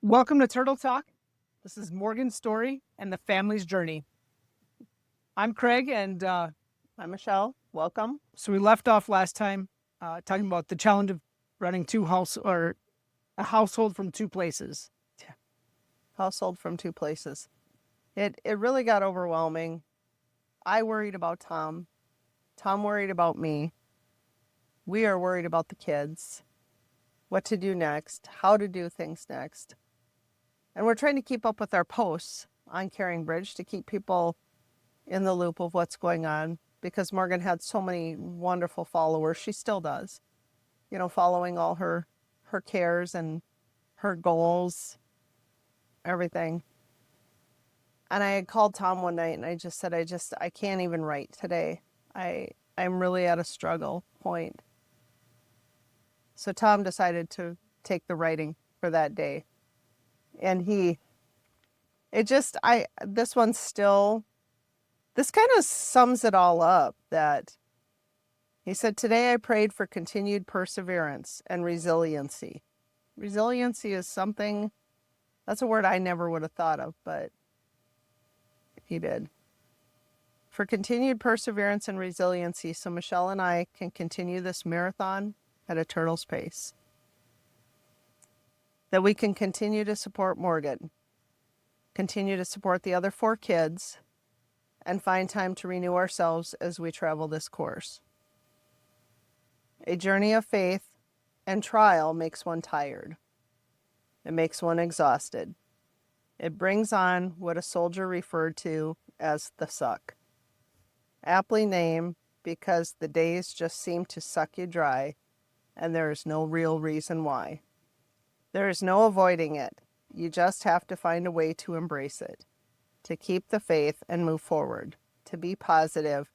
Welcome to Turtle Talk. This is Morgan's story and the family's journey. I'm Craig, and I'm Michelle. Welcome. so we left off last time talking about the challenge of running a household from two places. Household from two places. It really got overwhelming. I worried about Tom. Tom worried about me. We are worried about the kids. What to do next, how to do things next. And we're trying to keep up with our posts on CaringBridge to keep people in the loop of what's going on, because Morgan had so many wonderful followers. She still does, following all her cares and her goals, everything. And I had called Tom one night and I just said, I can't even write today. I'm really at a struggle point. So Tom decided to take the writing for that day. And this kind of sums it all up, that he said, today I prayed for continued perseverance and resiliency. Resiliency is something, that's a word I never would have thought of, but he did. For continued perseverance and resiliency, so Michelle and I can continue this marathon at a turtle's pace. That we can continue to support Morgan, continue to support the other 4 kids, and find time to renew ourselves as we travel this course. A journey of faith and trial makes one tired. It makes one exhausted. It brings on what a soldier referred to as the suck. Aptly named because the days just seem to suck you dry, and there is no real reason why. There is no avoiding it. You just have to find a way to embrace it, to keep the faith and move forward, to be positive,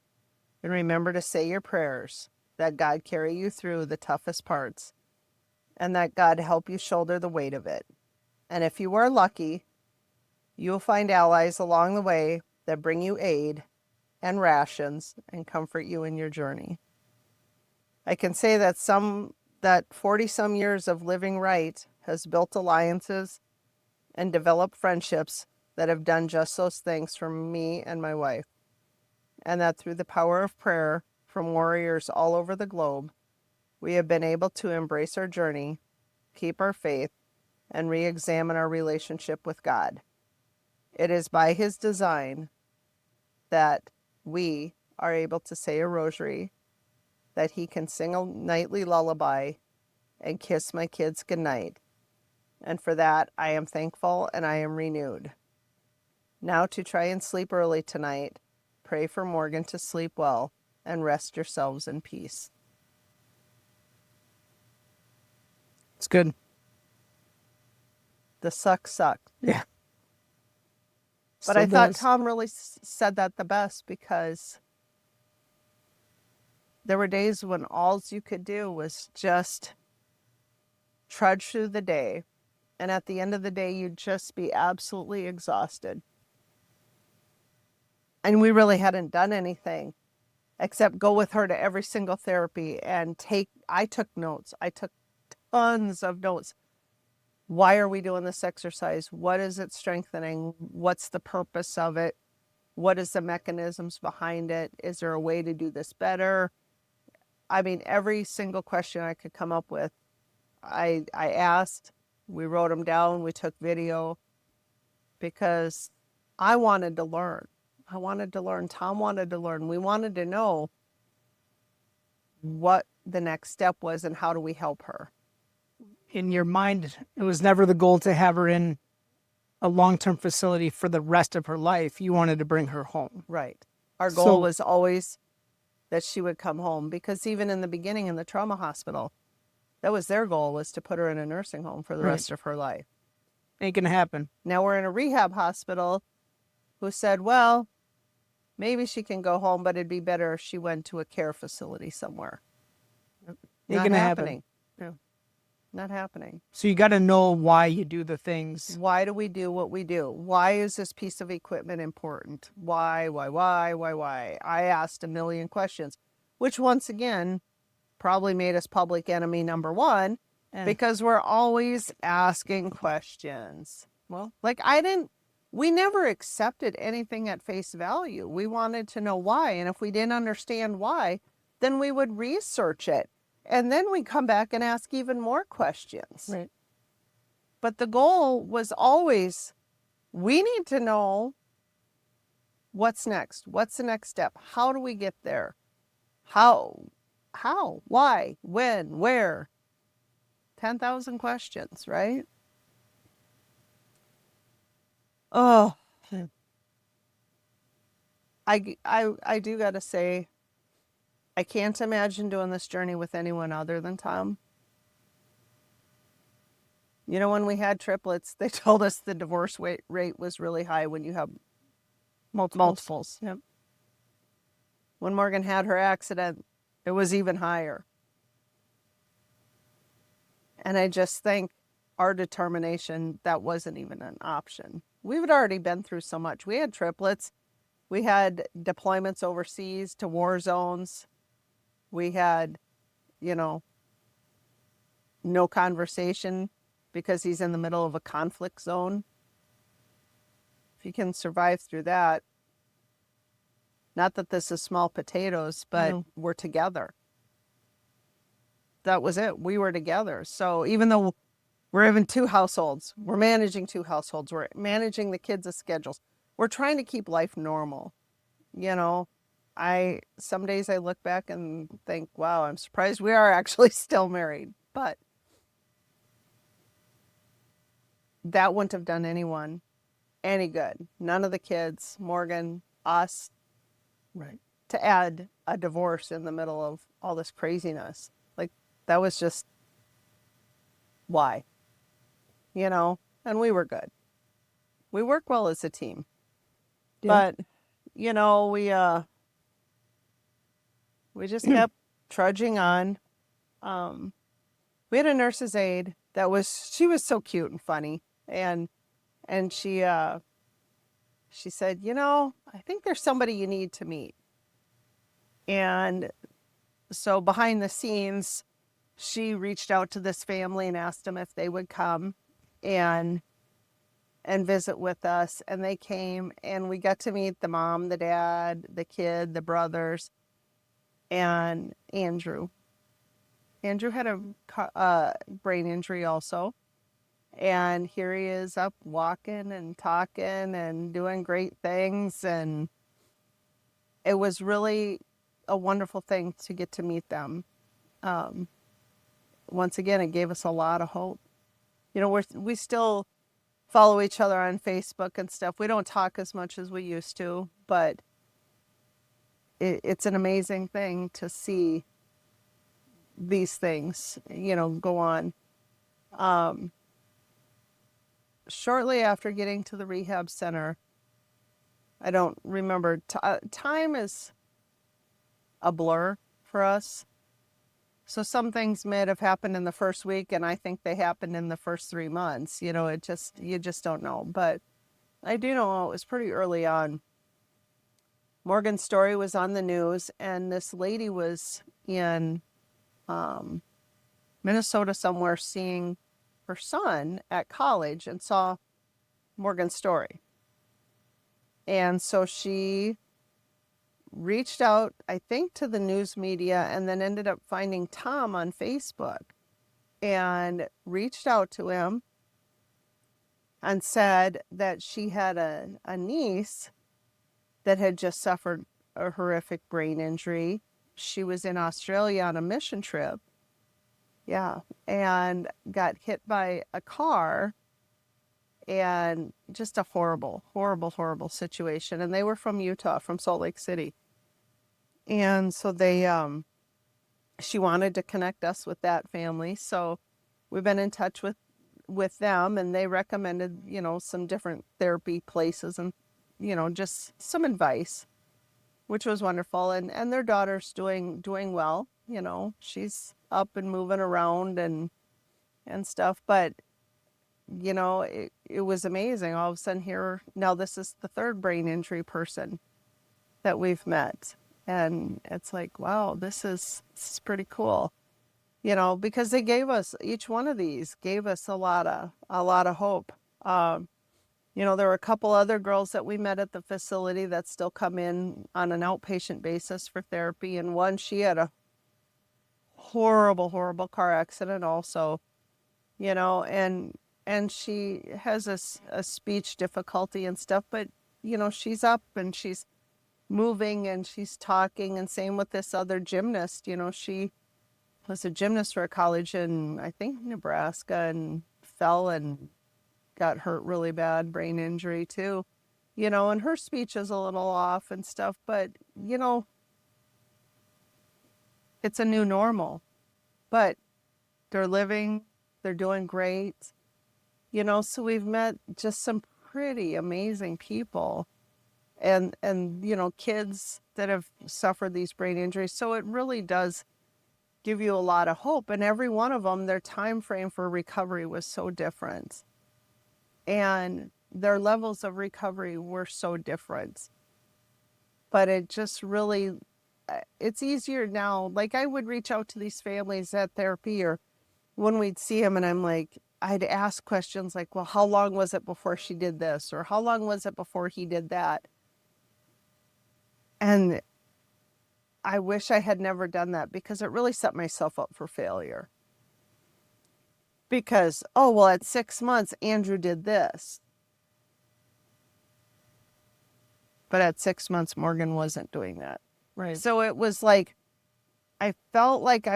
and remember to say your prayers, that God carry you through the toughest parts, and that God help you shoulder the weight of it. And if you are lucky, you will find allies along the way that bring you aid and rations and comfort you in your journey. I can say that 40-some years of living right has built alliances and developed friendships that have done just those things for me and my wife. And that through the power of prayer from warriors all over the globe, we have been able to embrace our journey, keep our faith, and re-examine our relationship with God. It is by His design that we are able to say a rosary, that He can sing a nightly lullaby, and kiss my kids goodnight. And for that, I am thankful and I am renewed. Now to try and sleep early tonight, pray for Morgan to sleep well, and rest yourselves in peace. It's good. The suck. Yeah. But I thought Tom really said that the best, because there were days when all you could do was just trudge through the day. And at the end of the day, you'd just be absolutely exhausted. And we really hadn't done anything except go with her to every single therapy and I took notes. I took tons of notes. Why are we doing this exercise? What is it strengthening? What's the purpose of it? What is the mechanisms behind it? Is there a way to do this better? I mean, every single question I could come up with, I asked. We wrote them down. We took video, because I wanted to learn. Tom wanted to learn. We wanted to know what the next step was and how do we help her. In your mind, it was never the goal to have her in a long-term facility for the rest of her life. You wanted to bring her home. Right. Our goal was always that she would come home, because even in the beginning in the trauma hospital, that was their goal, was to put her in a nursing home for the rest of her life. Ain't gonna happen. Now we're in a rehab hospital who said, well, maybe she can go home, but it'd be better if she went to a care facility somewhere. Ain't gonna happen. Yeah. Not happening. So you got to know why you do the things. Why do we do what we do? Why is this piece of equipment important? Why? I asked a million questions, which once again probably made us public enemy number 1 because we're always asking questions. Well, Like we never accepted anything at face value. We wanted to know why. And if we didn't understand why, then we would research it. And then we come back and ask even more questions. right. But the goal was always, we need to know what's next. What's the next step? How do we get there? How, why, when, where? 10,000 questions, right? Oh, Hmm. I do got to say, I can't imagine doing this journey with anyone other than Tom. You know, when we had triplets, they told us the divorce rate was really high when you have multiples. Yep. When Morgan had her accident, it was even higher. And I just think our determination, that wasn't even an option. We had already been through so much. We had triplets. We had deployments overseas to war zones. We had, no conversation because he's in the middle of a conflict zone. If you can survive through that, not that this is small potatoes, but No. we're together. That was it. We were together. So even though we're having two households, we're managing two households, we're managing the kids' schedules, we're trying to keep life normal. Some days I look back and think, wow, I'm surprised we are actually still married. But that wouldn't have done anyone any good. None of the kids, Morgan, us, Right. to add a divorce in the middle of all this craziness. Like, that was just why, and we were good. We work well as a team. Yeah. But, we just kept trudging on. We had a nurse's aide she was so cute and funny. And she said, I think there's somebody you need to meet. And so behind the scenes, she reached out to this family and asked them if they would come and visit with us. And they came, and we got to meet the mom, the dad, the kid, the brothers, and Andrew. Andrew had a brain injury also. And here he is up walking and talking and doing great things. And it was really a wonderful thing to get to meet them. Once again, it gave us a lot of hope. We still follow each other on Facebook and stuff. We don't talk as much as we used to, but it's an amazing thing to see these things, go on. Shortly after getting to the rehab center, I don't remember, time is a blur for us. So some things may have happened in the first week, and I think they happened in the first 3 months. You just don't know. But I do know it was pretty early on. Morgan's story was on the news, and this lady was in Minnesota somewhere seeing her son at college and saw Morgan's story. And so she reached out, I think, to the news media, and then ended up finding Tom on Facebook and reached out to him and said that she had a niece that had just suffered a horrific brain injury. She was in Australia on a mission trip. Yeah. And got hit by a car, and just a horrible, horrible, horrible situation. And they were from Utah, from Salt Lake City. And so she wanted to connect us with that family. So we've been in touch with them, and they recommended, some different therapy places and, just some advice, which was wonderful. And their daughter's doing well. She's up and moving around and stuff. But, it was amazing. All of a sudden here, now this is the third brain injury person that we've met. And it's like, wow, this is pretty cool. because they gave us, each one of these gave us a lot of hope. There were a couple other girls that we met at the facility that still come in on an outpatient basis for therapy. And one, she had a horrible, horrible car accident also, and she has a speech difficulty and stuff, but, she's up and she's moving and she's talking. And same with this other gymnast, she was a gymnast for a college in, I think, Nebraska, and fell and got hurt really bad, brain injury too, and her speech is a little off and stuff, but, it's a new normal. But they're living, they're doing great, so we've met just some pretty amazing people and kids that have suffered these brain injuries. So it really does give you a lot of hope. And every one of them, their time frame for recovery was so different. And their levels of recovery were so different. But it just really, it's easier now. Like, I would reach out to these families at therapy or when we'd see them, and I'm like, I'd ask questions like, well, how long was it before she did this? Or how long was it before he did that? And I wish I had never done that, because it really set myself up for failure. Because, oh, well, at 6 months, Andrew did this. But at 6 months, Morgan wasn't doing that. Right. So it was like, I felt like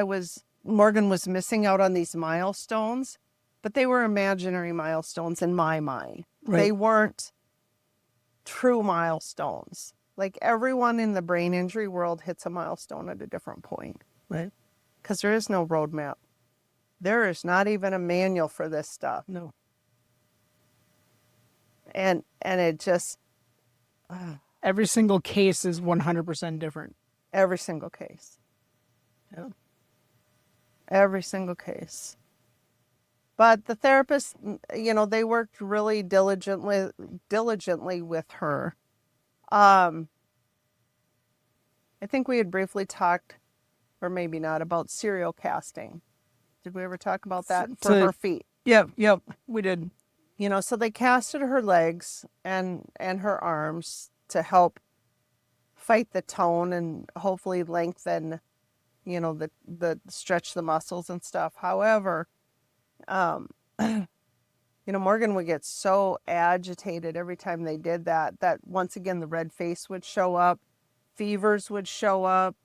Morgan was missing out on these milestones, but they were imaginary milestones in my mind. Right. They weren't true milestones. Like, everyone in the brain injury world hits a milestone at a different point. Right. Because there is no roadmap. There is not even a manual for this stuff. No. And it just... every single case is 100% different. Every single case. Yeah. Every single case. But the therapist, they worked really diligently with her. I think we had briefly talked, or maybe not, about serial casting. Did we ever talk about that for her feet? Yep, we did. So they casted her legs and her arms to help fight the tone and hopefully lengthen, the stretch the muscles and stuff. However, Morgan would get so agitated every time they did that once again, the red face would show up, fevers would show up.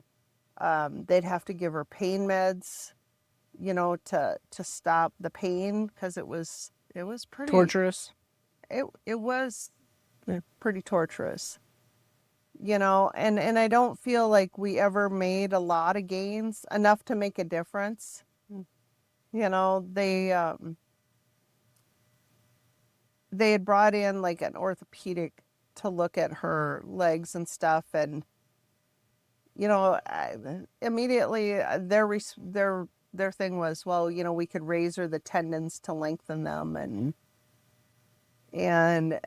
They'd have to give her pain meds, to stop the pain, because it was pretty torturous. It was pretty torturous, and I don't feel like we ever made a lot of gains, enough to make a difference. They had brought in like an orthopedic to look at her legs and stuff, and immediately their thing was, well, we could razor the tendons to lengthen them, and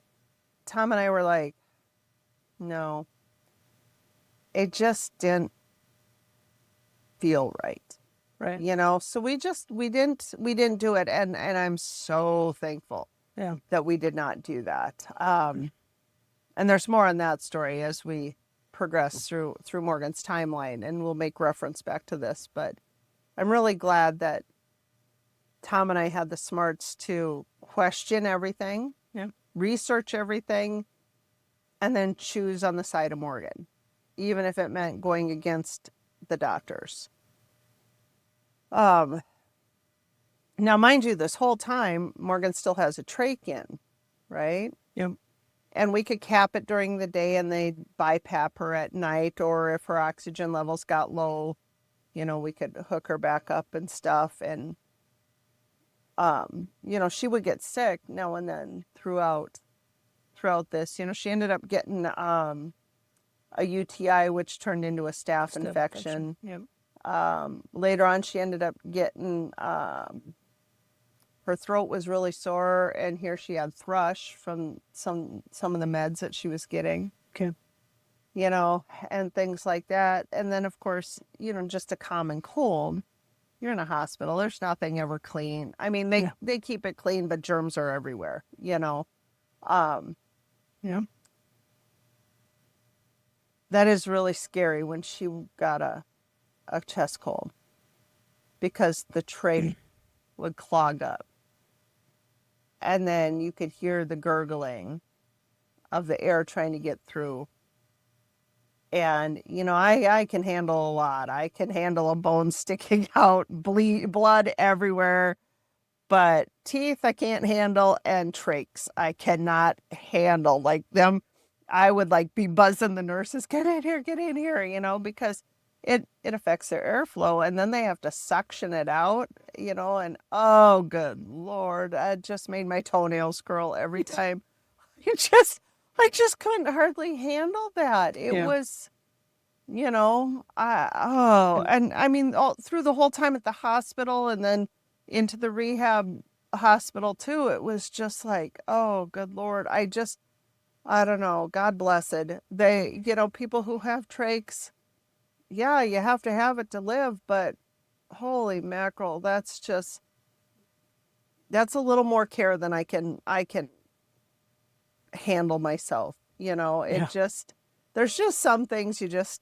Tom and I were like, no, it just didn't feel right. Right. So we didn't do it, and I'm so thankful that we did not do that. And there's more on that story as we progress through Morgan's timeline, and we'll make reference back to this, but I'm really glad that Tom and I had the smarts to question everything, research everything, and then choose on the side of Morgan, even if it meant going against the doctors. Now, mind you, this whole time, Morgan still has a trach in, right? Yep. And we could cap it during the day, and they'd BiPAP her at night, or if her oxygen levels got low, we could hook her back up and stuff. And, she would get sick now and then throughout this. She ended up getting a UTI, which turned into a staph infection. Yep. Later on, she ended up getting, her throat was really sore, and here she had thrush from some of the meds that she was getting. Okay. And things like that. And then, of course, just a common cold. You're in a hospital. There's nothing ever clean. I mean, Yeah. they keep it clean, but germs are everywhere, you know. Um, Yeah. that is really scary when she got a chest cold because the trach would clog up. And then you could hear the gurgling of the air trying to get through. And, you know, I can handle a lot. I can handle a bone sticking out, blood everywhere. But teeth I can't handle, and trachs I cannot handle. Like them, I would like be buzzing the nurses, get in here, you know, because it affects their airflow, and then they have to suction it out, you know, and oh good Lord, it just made my toenails curl every time. I just couldn't hardly handle that. It Yeah. was, you know, and I mean, all through the whole time at the hospital and then into the rehab hospital too, it was just like, oh, good Lord. I don't know. God blessed. They, you know, people who have trachs, yeah, you have to have it to live, but holy mackerel, that's a little more care than I can handle myself. You know, Yeah. there's just some things you just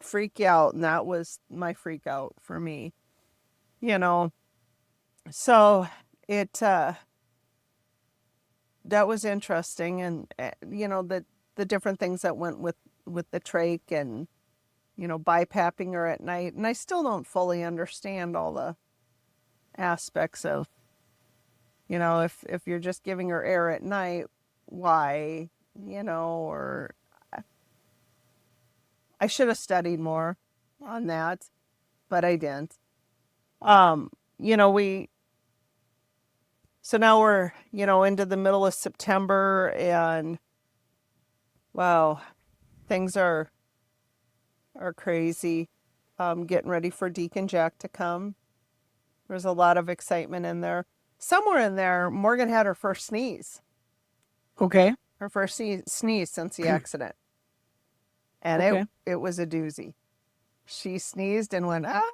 freak you out, and that was my freak out for me, you know. So it that was interesting, and you know, the different things that went with the trach, and you know, BiPAPing her at night, and I still don't fully understand all the aspects of, you know, if you're just giving her air at night, why, you know, or I should have studied more on that, but I didn't. You know, so now we're, you know, into the middle of September, and wow, things are crazy. Getting ready for Deacon Jack to come. There's a lot of excitement in there. Somewhere in there, Morgan had her first sneeze. Okay. Her first sneeze since the accident. And Okay. it was a doozy. She sneezed and went, ah,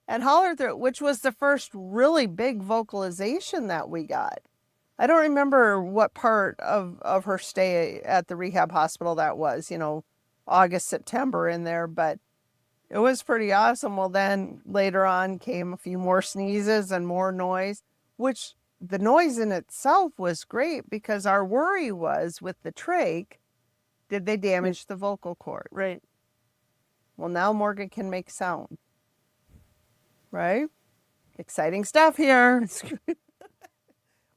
and hollered through it, which was the first really big vocalization that we got. I don't remember what part of her stay at the rehab hospital that was, you know, August, September in there, but it was pretty awesome. Well, then later on came a few more sneezes and more noise, which the noise in itself was great because our worry was with the trach, did they damage the vocal cord? Right. Well, now Morgan can make sound, right? Exciting stuff here.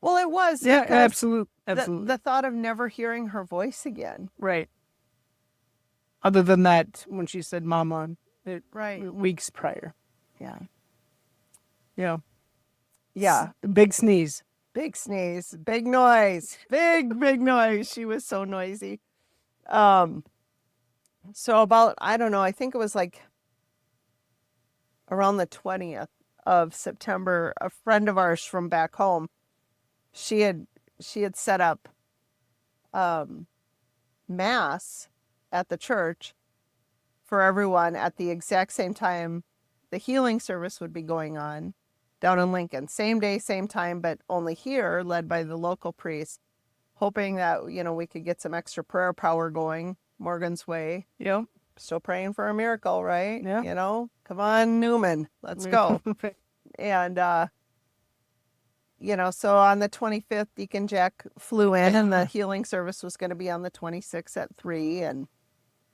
Well, it was. Yeah. Because Absolutely. the thought of never hearing her voice again. Right. Other than that, when she said "mama," Right. weeks prior. Yeah. Yeah. Yeah. Big sneeze. Big sneeze, big noise, big noise. She was so noisy. So about, I don't know, I think it was like around the 20th of September, a friend of ours from back home, she had set up mass at the church for everyone at the exact same time the healing service would be going on down in Lincoln. Same day, same time, but only here, led by the local priest, hoping that, you know, we could get some extra prayer power going Morgan's way. Yep. Still praying for a miracle, right? Yeah. You know, come on, Newman, let's go. And, you know, so on the 25th, Deacon Jack flew in, and the healing service was going to be on the 26th at 3.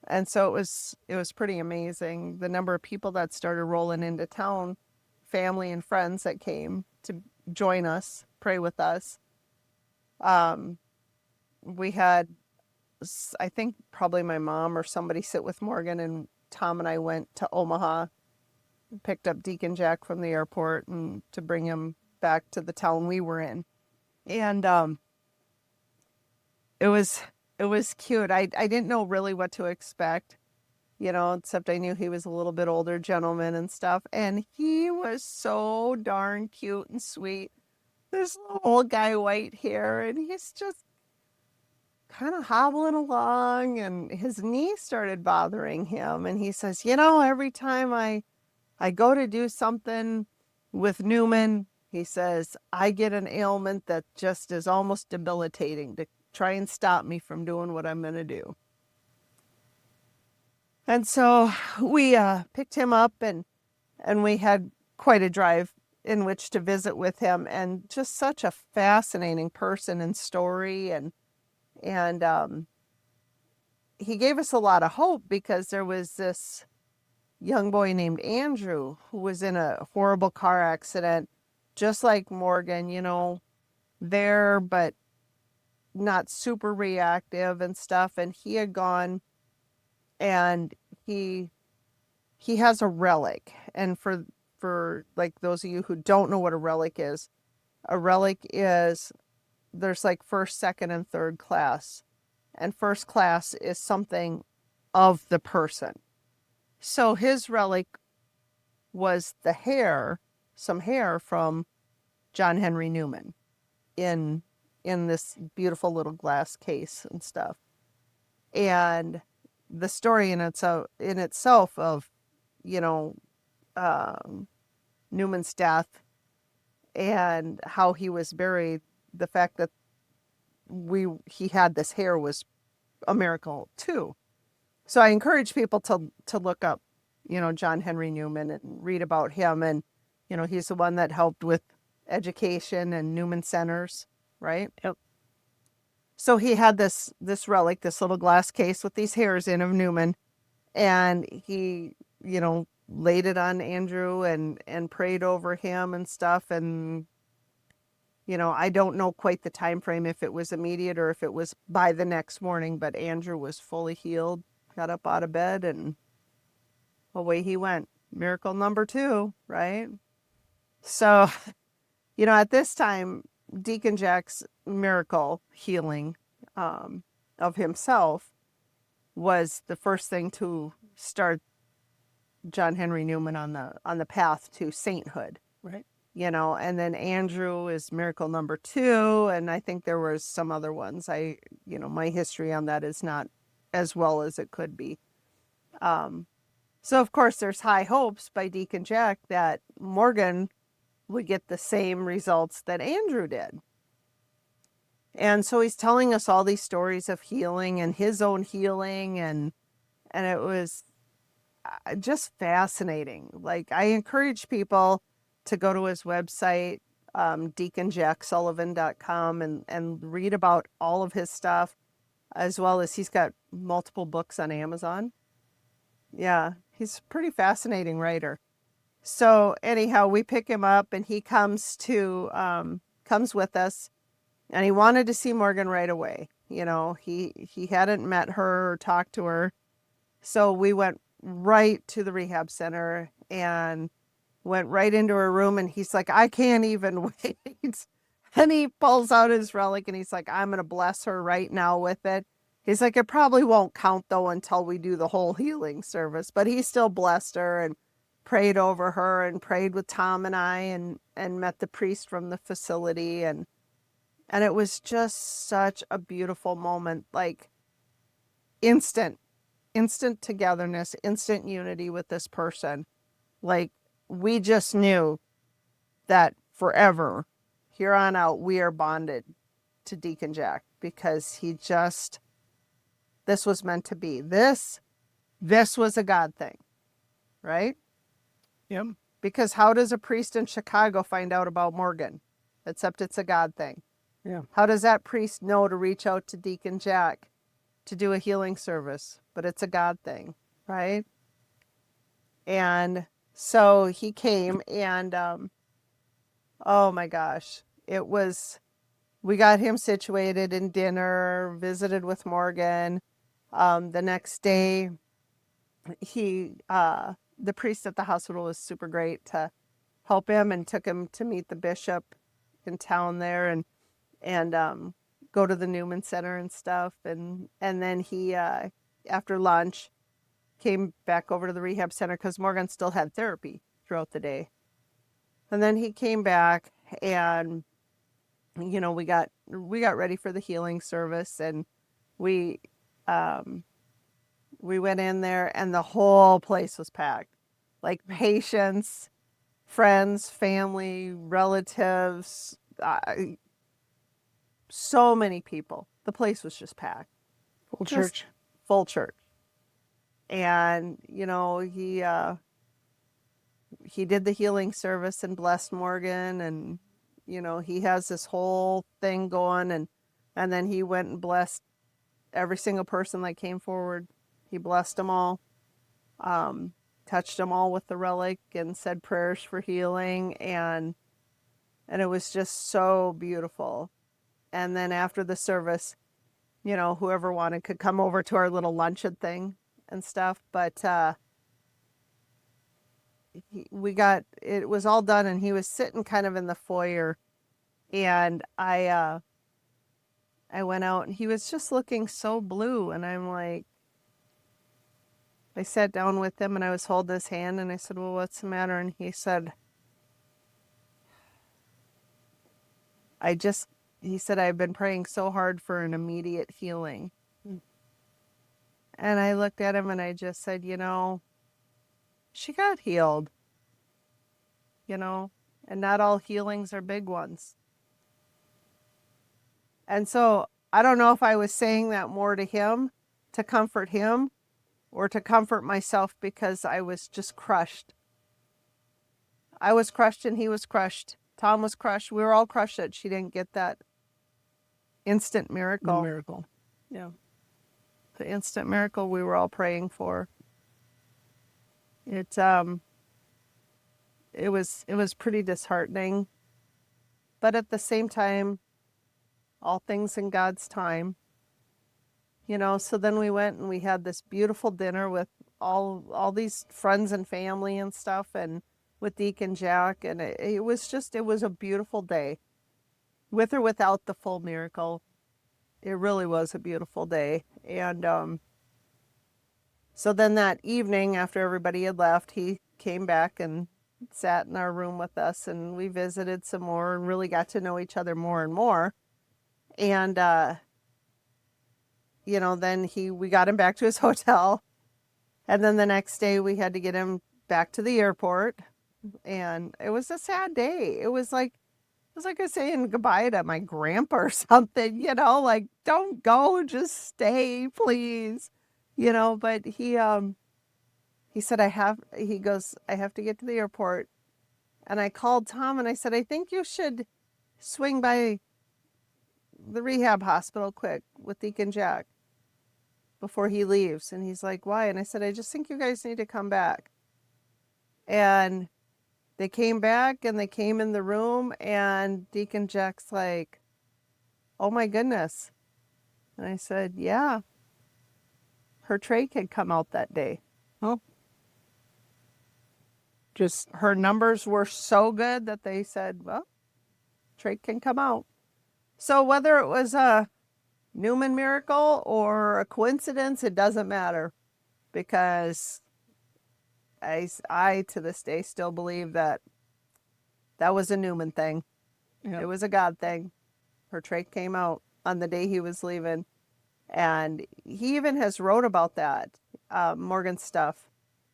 And so it was pretty amazing. The number of people that started rolling into town, family and friends that came to join us, pray with us. We had, I think probably my mom or somebody sit with Morgan, and Tom and I went to Omaha, picked up Deacon Jack from the airport and to bring him back to the town we were in. And it was cute. I didn't know really what to expect, you know, except I knew he was a little bit older gentleman and stuff. And he was so darn cute and sweet. This little old guy, white hair, and he's just kind of hobbling along, and his knee started bothering him. And he says, you know, every time I I go to do something with Newman. He says, I get an ailment that just is almost debilitating to try and stop me from doing what I'm going to do. And so we picked him up and we had quite a drive in which to visit with him, and just such a fascinating person and story. And he gave us a lot of hope, because there was this young boy named Andrew who was in a horrible car accident, just like Morgan, you know, there, but not super reactive and stuff. And he had gone, and he has a relic. And for like those of you who don't know what a relic is, there's like first, second, and third class. And first class is something of the person. So his relic was some hair from John Henry Newman in this beautiful little glass case and stuff. And the story in itself of, you know, Newman's death and how he was buried, the fact that he had this hair was a miracle too. So I encourage people to look up, you know, John Henry Newman and read about him. And, you know, he's the one that helped with education and Newman centers, right? Yep. So he had this relic, this little glass case with these hairs in of Newman, and he, you know, laid it on Andrew and prayed over him and stuff. And, you know, I don't know quite the time frame, if it was immediate or if it was by the next morning, but Andrew was fully healed, got up out of bed, and away he went. Miracle number 2, right? So, you know, at this time, Deacon Jack's miracle healing of himself was the first thing to start John Henry Newman on the path to sainthood. Right. You know, and then Andrew is miracle number 2, and I think there was some other ones. You know, my history on that is not as well as it could be. So of course there's high hopes by Deacon Jack that Morgan would get the same results that Andrew did. And so he's telling us all these stories of healing and his own healing, and it was just fascinating. Like, I encourage people to go to his website, deaconjacksullivan.com, and read about all of his stuff, as well as he's got multiple books on Amazon. Yeah, he's a pretty fascinating writer. So anyhow, we pick him up, and he comes with us, and he wanted to see Morgan right away. You know, he hadn't met her or talked to her. So we went right to the rehab center and went right into her room, and he's like, I can't even wait. And he pulls out his relic, and he's like, I'm going to bless her right now with it. He's like, it probably won't count though until we do the whole healing service, but he still blessed her and prayed over her and prayed with Tom and I, and met the priest from the facility. And it was just such a beautiful moment, like instant togetherness, instant unity with this person. Like, we just knew that forever, here on out, we are bonded to Deacon Jack, because this was meant to be. This was a God thing, right? Yep. Because how does a priest in Chicago find out about Morgan? Except it's a God thing. Yeah. How does that priest know to reach out to Deacon Jack to do a healing service? But it's a God thing, right? And so he came, and oh my gosh, we got him situated in dinner, visited with Morgan. The next day, the priest at the hospital was super great to help him, and took him to meet the bishop in town there, and go to the Newman Center and stuff. And then he, after lunch, came back over to the rehab center, because Morgan still had therapy throughout the day. And then he came back, and, you know, we got ready for the healing service, and we went in there, and the whole place was packed. like patients, friends, family, relatives, so many people. The place was just packed. Full Just church. full church. And, he did the healing service and blessed Morgan, and, he has this whole thing going, and then he went and blessed every single person that came forward. He blessed them all, touched them all with the relic and said prayers for healing, and it was just so beautiful. And then after the service, whoever wanted could come over to our little luncheon thing and stuff. But it was all done, and he was sitting kind of in the foyer, and I went out, and he was just looking so blue, and I'm like, I sat down with him, and I was holding his hand, and I said, well, what's the matter? And he said, I've been praying so hard for an immediate healing. And I looked at him and I just said, she got healed, and not all healings are big ones. And so I don't know if I was saying that more to him, to comfort him, or to comfort myself, because I was just crushed. I was crushed and he was crushed. Tom was crushed. We were all crushed that she didn't get that instant miracle. The miracle. Yeah. The instant miracle we were all praying for. It was pretty disheartening. But at the same time, all things in God's time. So then we went and we had this beautiful dinner with all these friends and family and stuff, and with Deacon Jack, and it was a beautiful day. With or without the full miracle, it really was a beautiful day. And so then that evening, after everybody had left, he came back and sat in our room with us, and we visited some more and really got to know each other more and more. And then we got him back to his hotel, and then the next day we had to get him back to the airport, and it was a sad day. It was like I was saying goodbye to my grandpa or something, like, don't go, just stay, please, but he said, he goes, I have to get to the airport. And I called Tom and I said, I think you should swing by the rehab hospital quick with Deacon Jack before he leaves. And he's like, why? And I said, I just think you guys need to come back. And they came back and they came in the room, and Deacon Jack's like, oh my goodness. And I said, yeah, her trach had come out that day. Oh. Just Her numbers were so good that they said, well, trach can come out. So whether it was a Newman miracle or a coincidence, it doesn't matter, because I to this day still believe that was a Newman thing. Yep. It was a God thing. Her trach came out on the day he was leaving. And he even has wrote about that, Morgan's stuff,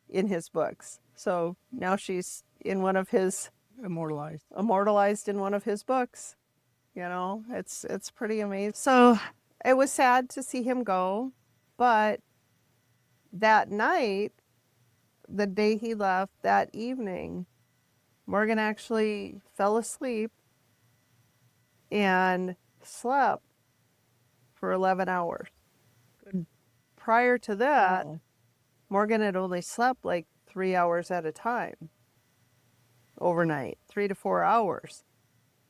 in his books. So now she's in one of his... Immortalized in one of his books. It's pretty amazing. So it was sad to see him go. But that night, the day he left, that evening, Morgan actually fell asleep and slept for 11 hours. Good. Prior to that, Wow. Morgan had only slept like 3 hours at a time overnight, 3 to 4 hours.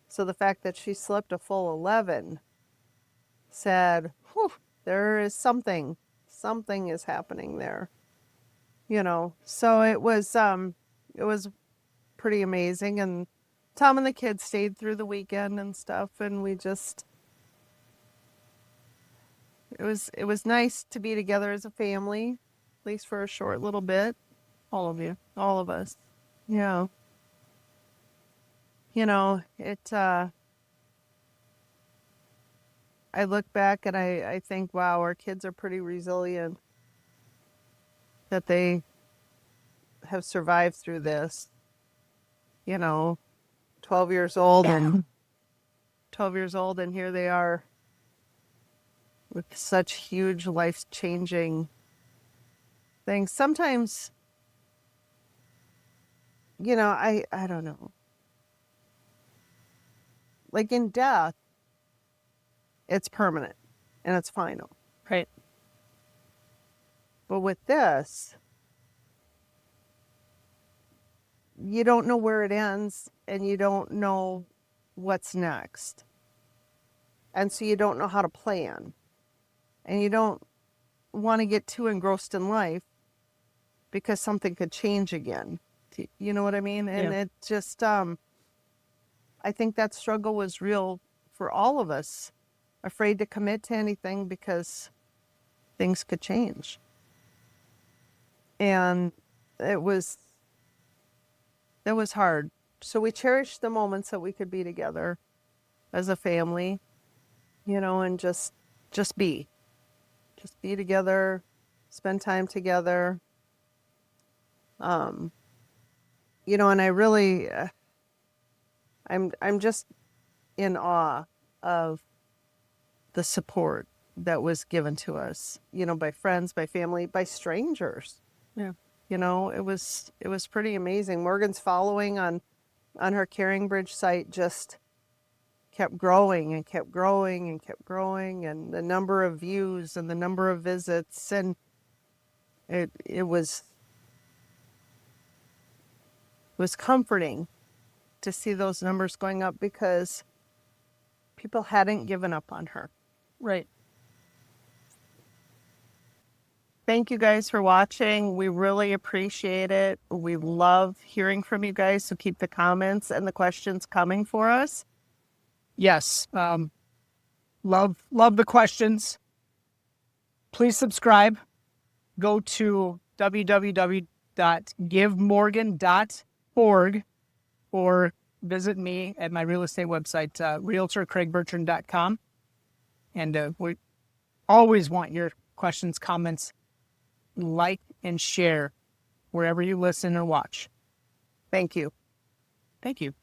So the fact that she slept a full 11 said, whew, there is something is happening there. So it was pretty amazing. And Tom and the kids stayed through the weekend and stuff, and we just... It was nice to be together as a family, at least for a short little bit. All of you. All of us. Yeah. I look back and I think, wow, our kids are pretty resilient. That they have survived through this, 12 years old and 12 years old, and here they are with such huge life-changing things. Sometimes, I don't know. Like in death, it's permanent and it's final. Right. But with this, you don't know where it ends and you don't know what's next. And so you don't know how to plan. And you don't want to get too engrossed in life because something could change again. You know what I mean? And Yeah. it just, I think that struggle was real for all of us, afraid to commit to anything because things could change. And it was hard. So we cherished the moments that we could be together as a family, and just be together, spend time together. And I really, I'm just in awe of the support that was given to us, by friends, by family, by strangers. Yeah. It was pretty amazing. Morgan's following on her CaringBridge site just kept growing and kept growing and kept growing, and the number of views and the number of visits, and it was comforting to see those numbers going up because people hadn't given up on her. Right. Thank you guys for watching. We really appreciate it. We love hearing from you guys, so keep the comments and the questions coming for us. Yes. Love the questions. Please subscribe. Go to www.givemorgan.org or visit me at my real estate website, realtorcraigbertrand.com. And we always want your questions, comments, like, and share wherever you listen or watch. Thank you. Thank you.